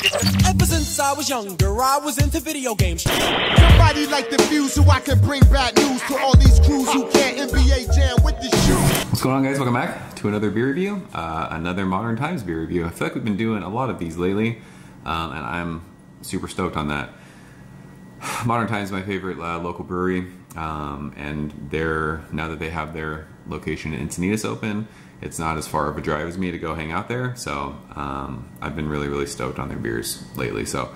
Ever since I was younger, I was into video games. Somebody like the Fuse so I can bring bad news to all these crews who can't NBA jam with the shoe. What's going on, guys? Welcome back to another beer review, another Modern Times beer review. I feel like we've been doing a lot of these lately, and I'm super stoked on that. Modern Times is my favorite local brewery, and now that they have their location in Encinitas open, it's not as far of a drive as me to go hang out there, so I've been really stoked on their beers lately. So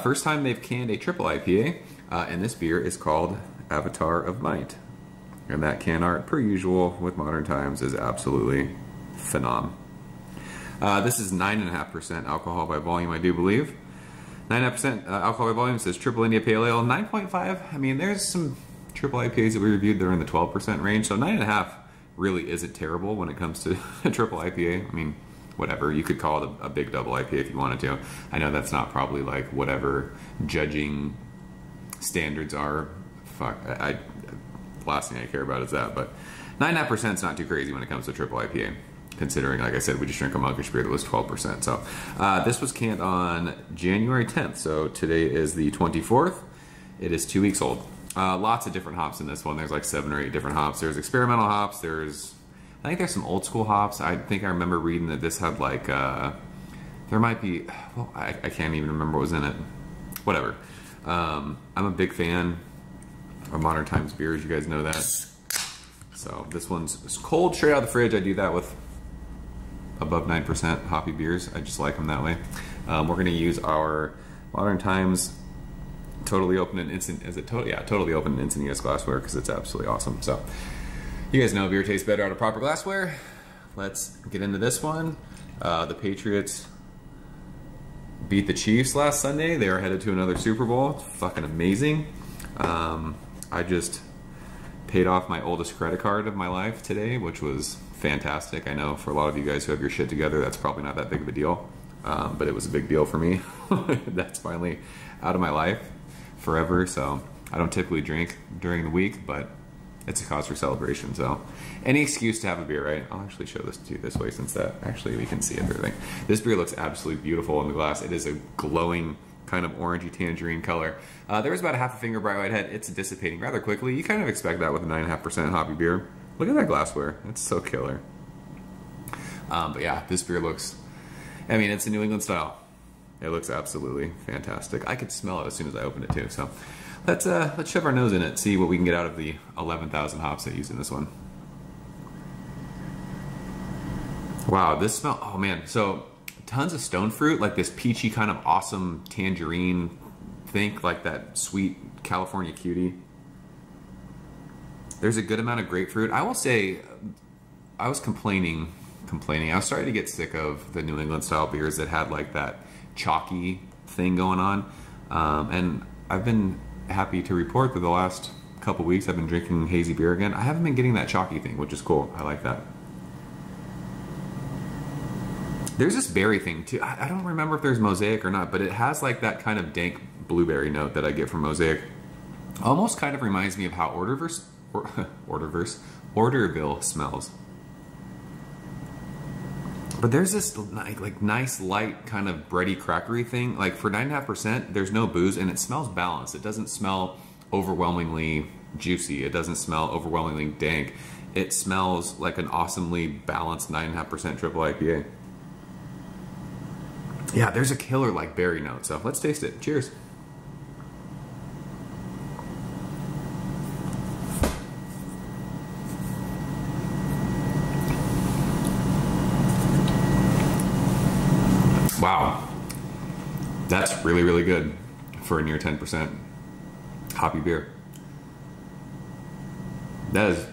first time they've canned a triple IPA, and this beer is called Avatar of Might. And that can art, per usual with Modern Times, is absolutely phenom. This is 9.5% alcohol by volume, I do believe. 9.5% alcohol by volume. Says Triple India Pale Ale. 9.5. I mean, there's some triple IPAs that we reviewed that are in the 12% range, so 9.5 really isn't terrible when it comes to a triple IPA. I mean, whatever. You could call it a big double IPA if you wanted to. I know that's not probably like whatever judging standards are. Fuck. The last thing I care about is that, but 9.5% is not too crazy when it comes to triple IPA, considering, like I said, we just drank a monkish beer that was 12%. So this was canned on January 10th, so today is the 24th. It is 2 weeks old. Lots of different hops in this one. There's like 7 or 8 different hops. There's experimental hops. I think there's some old school hops. I think I remember reading that this had like, there might be, well, I can't even remember what was in it. Whatever. I'm a big fan of Modern Times beers. You guys know that. So this one's cold, straight out of the fridge. I do that with above 9% hoppy beers. I just like them that way. We're going to use our Modern Times totally open and instant. Is it totally? Yeah, totally open and Encinitas glassware because it's absolutely awesome. So you guys know beer tastes better out of proper glassware. Let's get into this one. The Patriots beat the Chiefs last Sunday. They are headed to another Super Bowl. It's fucking amazing. I just paid off my oldest credit card of my life today, which was fantastic. I know for a lot of you guys who have your shit together, that's probably not that big of a deal, but it was a big deal for me. That's finally out of my life forever. So I don't typically drink during the week, but it's a cause for celebration. So any excuse to have a beer, right? I'll actually show this to you this way, since that actually we can see everything. This beer looks absolutely beautiful in the glass. It is a glowing kind of orangey tangerine color. There was about a half a finger bright white head. It's dissipating rather quickly. You kind of expect that with a 9.5% hoppy beer. Look at that glassware. It's so killer. But yeah, this beer looks, I mean, it's a New England style. It looks absolutely fantastic. I could smell it as soon as I opened it too. So let's shove our nose in it, see what we can get out of the 11,000 hops I used in this one. Wow, this smell, oh man. So tons of stone fruit, like this peachy kind of awesome tangerine. Think like that sweet California cutie. There's a good amount of grapefruit. I will say, I was complaining. I was starting to get sick of the New England style beers that had like that chalky thing going on. And I've been happy to report that the last couple weeks I've been drinking hazy beer again. I haven't been getting that chalky thing, which is cool. I like that. There's this berry thing too. I don't remember if there's Mosaic or not, but it has like that kind of dank blueberry note that I get from Mosaic. Almost kind of reminds me of how Orderville smells. But there's this like nice light kind of bready crackery thing. Like for 9.5%, there's no booze and it smells balanced. It doesn't smell overwhelmingly juicy. It doesn't smell overwhelmingly dank. It smells like an awesomely balanced 9.5% triple IPA. Yeah, there's a killer like berry note. So let's taste it. Cheers. Wow, that's really good for a near 10% hoppy beer. That is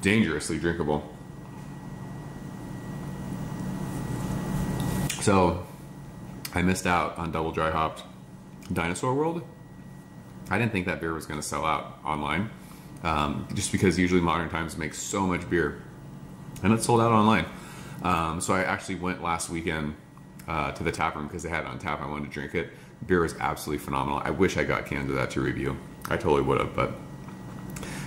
dangerously drinkable. So I missed out on double dry hopped Dinosaur World. I didn't think that beer was going to sell out online, just because usually Modern Times makes so much beer, and it sold out online. So I actually went last weekend to the tap room because they had it on tap. I wanted to drink it. The beer was absolutely phenomenal. I wish I got cans of that to review. I totally would have, but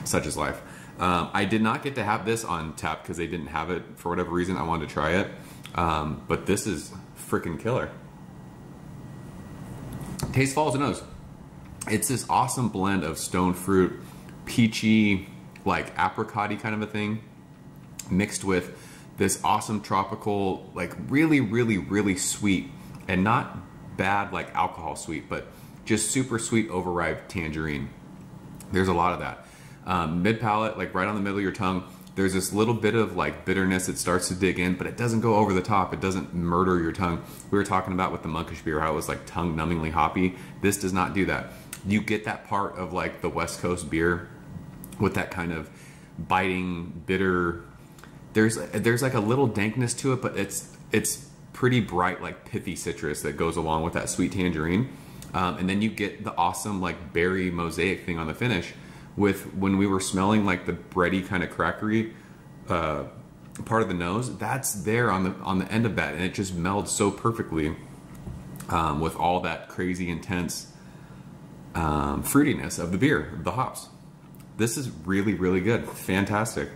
such is life. I did not get to have this on tap because they didn't have it for whatever reason. I wanted to try it, but this is freaking killer. Taste follows the nose. It's this awesome blend of stone fruit, peachy, like apricot-y kind of a thing, mixed with this awesome tropical, like really, really, really sweet, and not bad like alcohol sweet, but just super sweet overripe tangerine. There's a lot of that. Mid palate, like right on the middle of your tongue, there's this little bit of like bitterness that starts to dig in, but it doesn't go over the top. It doesn't murder your tongue. We were talking about with the monkish beer how it was like tongue numbingly hoppy. This does not do that. You get that part of like the West Coast beer with that kind of biting, bitter. There's like a little dankness to it, but it's pretty bright, like pithy citrus that goes along with that sweet tangerine. And then you get the awesome like berry mosaic thing on the finish. With when we were smelling like the bready kind of crackery part of the nose, that's there on the end of that, and it just melds so perfectly with all that crazy intense fruitiness of the beer, the hops. This is really, really good. Fantastic.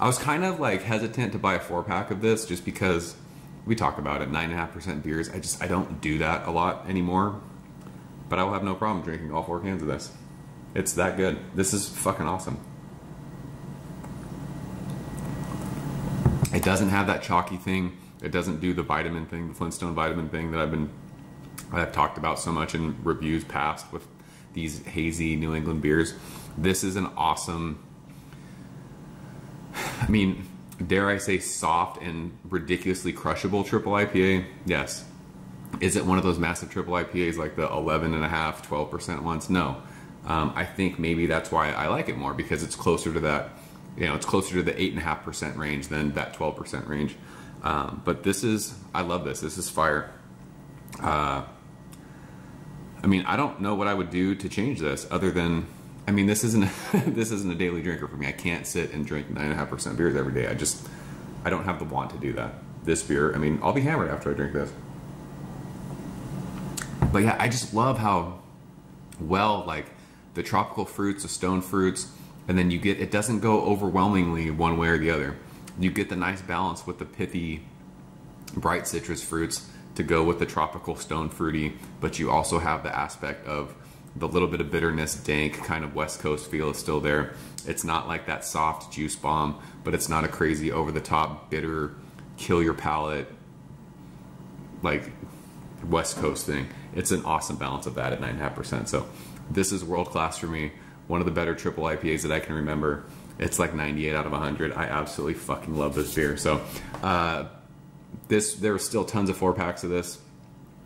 I was kind of like hesitant to buy a 4-pack of this just because we talk about it, 9.5% beers. I don't do that a lot anymore, but I will have no problem drinking all 4 cans of this. It's that good. This is fucking awesome. It doesn't have that chalky thing. It doesn't do the vitamin thing, the Flintstone vitamin thing that I've talked about so much in reviews past with these hazy New England beers. This is an awesome, I mean, dare I say soft and ridiculously crushable triple IPA? Yes. Is it one of those massive triple IPAs like the 11.5, 12% ones? No. I think maybe that's why I like it more, because it's closer to that, you know, it's closer to the 8.5% range than that 12% range. But this is, I love this. This is fire. I mean, I don't know what I would do to change this other than, I mean, this isn't this isn't a daily drinker for me. I can't sit and drink 9.5% beers every day. I don't have the want to do that. This beer, I mean, I'll be hammered after I drink this. But yeah, I just love how well, like, the tropical fruits, the stone fruits, and then you get, it doesn't go overwhelmingly one way or the other. You get the nice balance with the pithy, bright citrus fruits to go with the tropical stone fruity, but you also have the aspect of the little bit of bitterness, dank, kind of West Coast feel is still there. It's not like that soft juice bomb, but it's not a crazy over-the-top, bitter, kill your palate, like West Coast thing. It's an awesome balance of that at 9.5%. So this is world-class for me. One of the better triple IPAs that I can remember. It's like 98 out of 100. I absolutely fucking love this beer. So there are still tons of 4-packs of this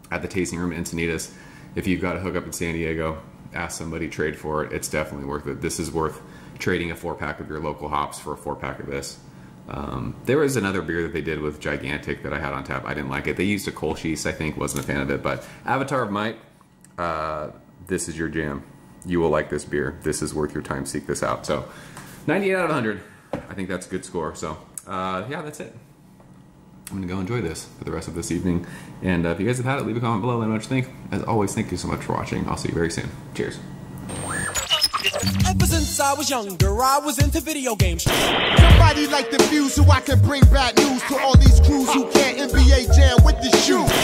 at the tasting room in Encinitas. If you've got a hookup in San Diego, ask somebody, trade for it. It's definitely worth it. This is worth trading a 4-pack of your local hops for a 4-pack of this. There was another beer that they did with Gigantic that I had on tap. I didn't like it. They used a Kolsch's, I think. Wasn't a fan of it. But Avatar of Might, this is your jam. You will like this beer. This is worth your time. Seek this out. So 98 out of 100. I think that's a good score. So yeah, that's it. I'm going to go enjoy this for the rest of this evening. And if you guys have had it, leave a comment below. Let me know what you think. As always, thank you so much for watching. I'll see you very soon. Cheers. Ever since I was younger, I was into video games. Somebody like the Fuse so I can bring bad news to all these crews who can't NBA jam with the shoe.